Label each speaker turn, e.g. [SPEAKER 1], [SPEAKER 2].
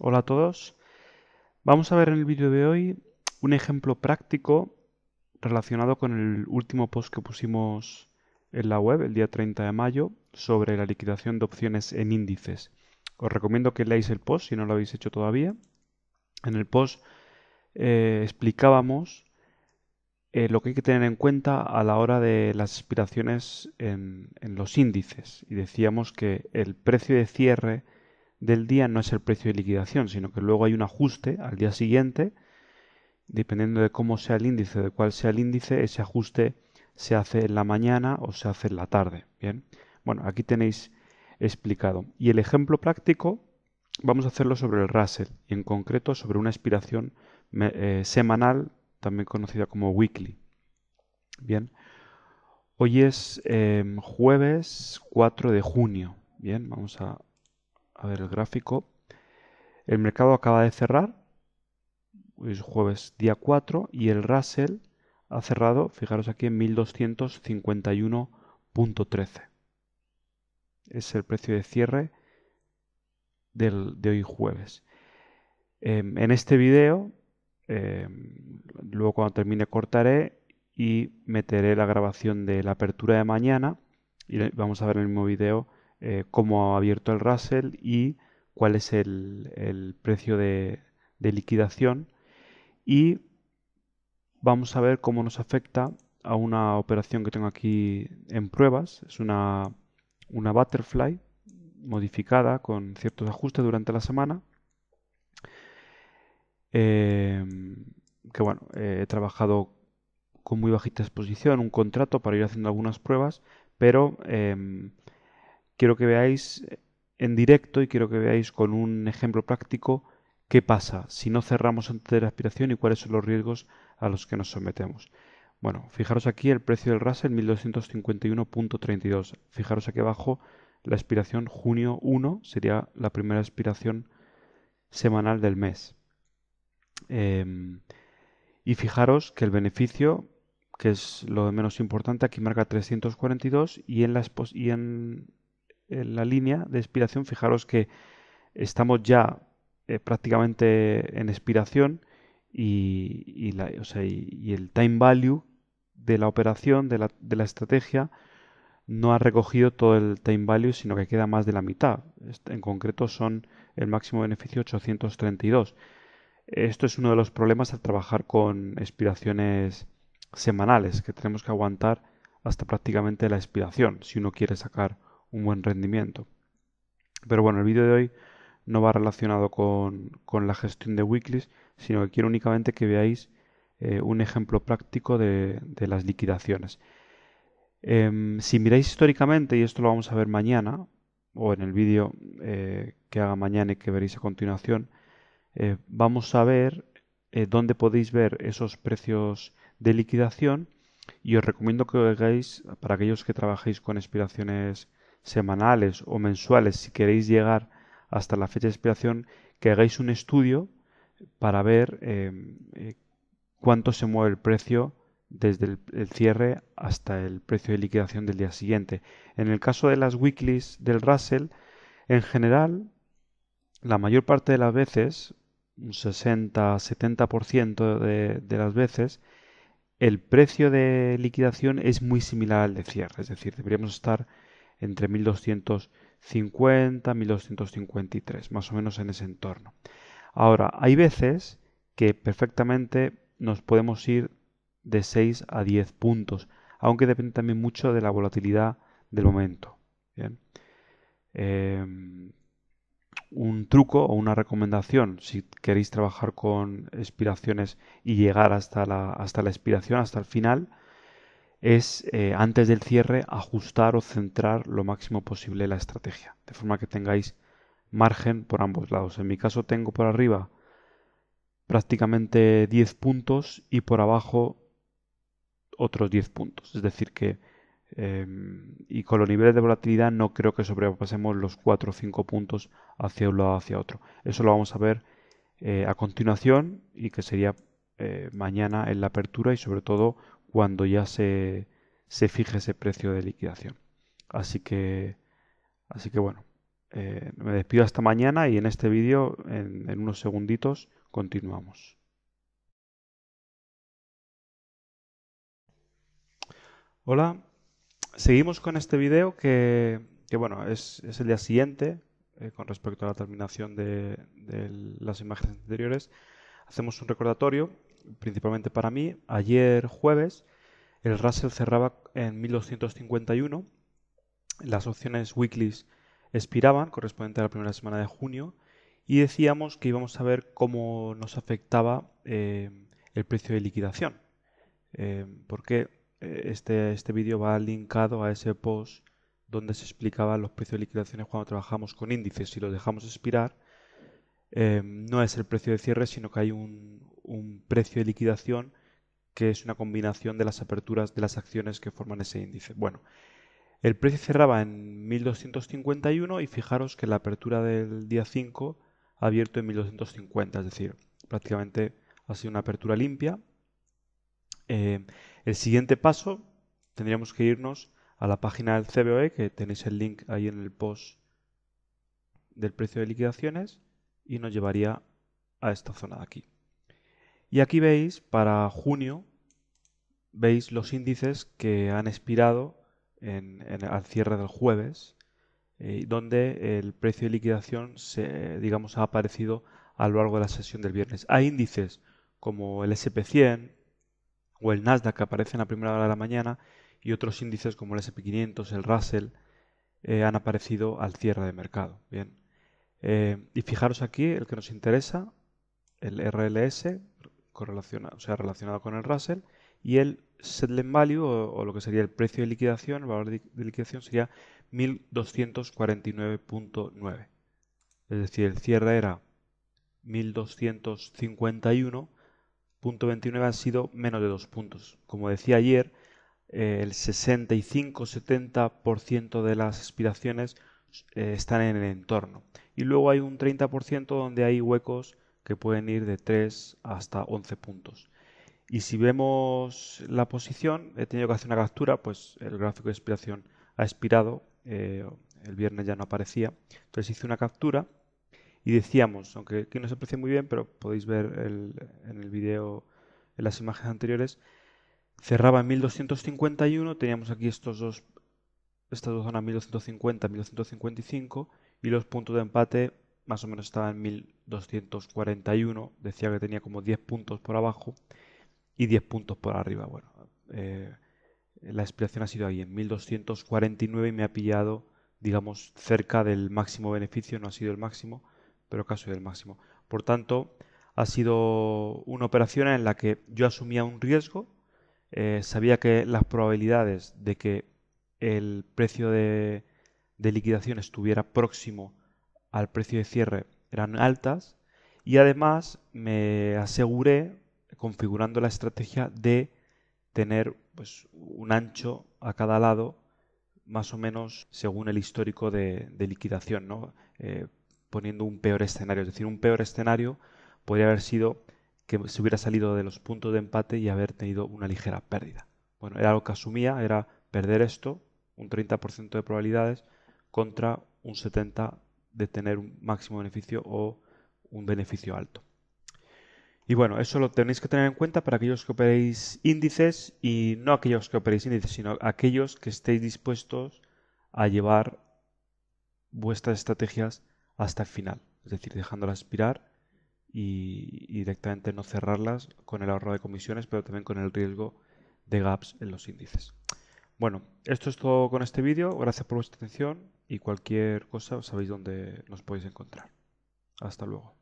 [SPEAKER 1] Hola a todos. Vamos a ver en el vídeo de hoy un ejemplo práctico relacionado con el último post que pusimos en la web el día 30 de mayo sobre la liquidación de opciones en índices. Os recomiendo que leáis el post si no lo habéis hecho todavía. En el post explicábamos lo que hay que tener en cuenta a la hora de las expiraciones en los índices y decíamos que el precio de cierre del día no es el precio de liquidación, sino que luego hay un ajuste al día siguiente, dependiendo de cómo sea el índice, de cuál sea el índice, ese ajuste se hace en la mañana o se hace en la tarde. Bien, bueno, aquí tenéis explicado. Y el ejemplo práctico vamos a hacerlo sobre el Russell y en concreto sobre una expiración semanal, también conocida como weekly. Bien, hoy es jueves 4 de junio. Bien, vamos a ver el gráfico. El mercado acaba de cerrar, es jueves día 4 y el Russell ha cerrado, fijaros aquí, en 1251.13. Es el precio de cierre de hoy jueves. En este vídeo, luego cuando termine cortaré y meteré la grabación de la apertura de mañana y vamos a ver en el mismo vídeo cómo ha abierto el Russell y cuál es el precio de liquidación y vamos a ver cómo nos afecta a una operación que tengo aquí en pruebas. Es una Butterfly modificada con ciertos ajustes durante la semana. eh, que bueno, he trabajado con muy bajita exposición, un contrato para ir haciendo algunas pruebas, pero quiero que veáis en directo y quiero que veáis con un ejemplo práctico qué pasa si no cerramos antes de la expiración y cuáles son los riesgos a los que nos sometemos. Bueno, fijaros aquí el precio del Russell 1251.32. Fijaros aquí abajo la expiración junio 1 sería la primera expiración semanal del mes. Y fijaros que el beneficio, que es lo de menos importante, aquí marca 342 y en la línea de expiración, fijaros que estamos ya prácticamente en expiración y el time value de la operación, de la estrategia, no ha recogido todo el time value, sino que queda más de la mitad. En concreto son el máximo beneficio 832. Esto es uno de los problemas al trabajar con expiraciones semanales, que tenemos que aguantar hasta prácticamente la expiración, si uno quiere sacar un buen rendimiento. Pero bueno, el vídeo de hoy no va relacionado con la gestión de weeklies, sino que quiero únicamente que veáis un ejemplo práctico de las liquidaciones. Si miráis históricamente, y esto lo vamos a ver mañana, o en el vídeo que haga mañana y que veréis a continuación, vamos a ver dónde podéis ver esos precios de liquidación y os recomiendo que hagáis, para aquellos que trabajéis con expiraciones semanales o mensuales, si queréis llegar hasta la fecha de expiración, que hagáis un estudio para ver cuánto se mueve el precio desde el cierre hasta el precio de liquidación del día siguiente. En el caso de las weeklies del Russell, en general, la mayor parte de las veces, un 60-70% de las veces, el precio de liquidación es muy similar al de cierre. Es decir, deberíamos estar entre 1250 y 1253, más o menos en ese entorno. Ahora, hay veces que perfectamente nos podemos ir de 6 a 10 puntos, aunque depende también mucho de la volatilidad del momento. Bien. Un truco o una recomendación si queréis trabajar con expiraciones y llegar hasta la expiración, hasta el final, es antes del cierre ajustar o centrar lo máximo posible la estrategia, de forma que tengáis margen por ambos lados. En mi caso tengo por arriba prácticamente 10 puntos y por abajo otros 10 puntos. Es decir que y con los niveles de volatilidad no creo que sobrepasemos los 4 o 5 puntos hacia un lado o hacia otro. Eso lo vamos a ver a continuación y que sería mañana en la apertura y sobre todo cuando ya se fije ese precio de liquidación. Así que, así que bueno, Me despido hasta mañana y en este vídeo, en unos segunditos, continuamos. Hola, seguimos con este vídeo que bueno, es el día siguiente con respecto a la terminación de las imágenes anteriores. Hacemos un recordatorio, principalmente para mí. Ayer jueves el Russell cerraba en 1251, las opciones weeklies expiraban, correspondiente a la primera semana de junio, y decíamos que íbamos a ver cómo nos afectaba el precio de liquidación. Porque este vídeo va linkado a ese post donde se explicaban los precios de liquidaciones cuando trabajamos con índices. Si los dejamos expirar, no es el precio de cierre, sino que hay un precio de liquidación que es una combinación de las aperturas de las acciones que forman ese índice. Bueno, el precio cerraba en 1251 y fijaros que la apertura del día 5 ha abierto en 1250, es decir, prácticamente ha sido una apertura limpia. El siguiente paso tendríamos que irnos a la página del CBOE, que tenéis el link ahí en el post del precio de liquidaciones, y nos llevaría a esta zona de aquí. Y aquí veis, para junio, veis los índices que han expirado al cierre del jueves, donde el precio de liquidación digamos, ha aparecido a lo largo de la sesión del viernes. Hay índices como el SP100 o el Nasdaq que aparecen a primera hora de la mañana, y otros índices como el SP500, el Russell, han aparecido al cierre de mercado. Bien. Y fijaros aquí, el que nos interesa, el RLS, relacionado con el Russell, y el settlement value, o lo que sería el precio de liquidación, el valor de liquidación sería 1249.9. Es decir, el cierre era 1251.29, han sido menos de 2 puntos. Como decía ayer, el 65-70% de las expiraciones están en el entorno. Y luego hay un 30% donde hay huecos que pueden ir de 3 hasta 11 puntos. Y si vemos la posición, he tenido que hacer una captura, pues el gráfico de expiración ha expirado, el viernes ya no aparecía, entonces hice una captura y decíamos, aunque aquí no se aprecia muy bien, pero podéis ver en el vídeo, en las imágenes anteriores, cerraba en 1251, teníamos aquí estas dos zonas, 1250, 1255, y los puntos de empate más o menos estaban en 1241, decía que tenía como 10 puntos por abajo y 10 puntos por arriba. Bueno, la expiración ha sido ahí en 1249 y me ha pillado, digamos, cerca del máximo beneficio. No ha sido el máximo, pero casi del máximo. Por tanto, ha sido una operación en la que yo asumía un riesgo, sabía que las probabilidades de que el precio de liquidación estuviera próximo al precio de cierre eran altas, y además me aseguré, configurando la estrategia, de tener pues un ancho a cada lado, más o menos según el histórico de liquidación, ¿no? Poniendo un peor escenario. Es decir, un peor escenario podría haber sido que se hubiera salido de los puntos de empate y haber tenido una ligera pérdida. Bueno, era lo que asumía, era perder esto, un 30% de probabilidades, contra un 70% de tener un máximo beneficio o un beneficio alto. Y bueno, eso lo tenéis que tener en cuenta para aquellos que operéis índices, y no aquellos que operéis índices, sino aquellos que estéis dispuestos a llevar vuestras estrategias hasta el final. Es decir, dejándolas expirar y directamente no cerrarlas, con el ahorro de comisiones, pero también con el riesgo de gaps en los índices. Bueno, esto es todo con este vídeo. Gracias por vuestra atención y cualquier cosa sabéis dónde nos podéis encontrar. Hasta luego.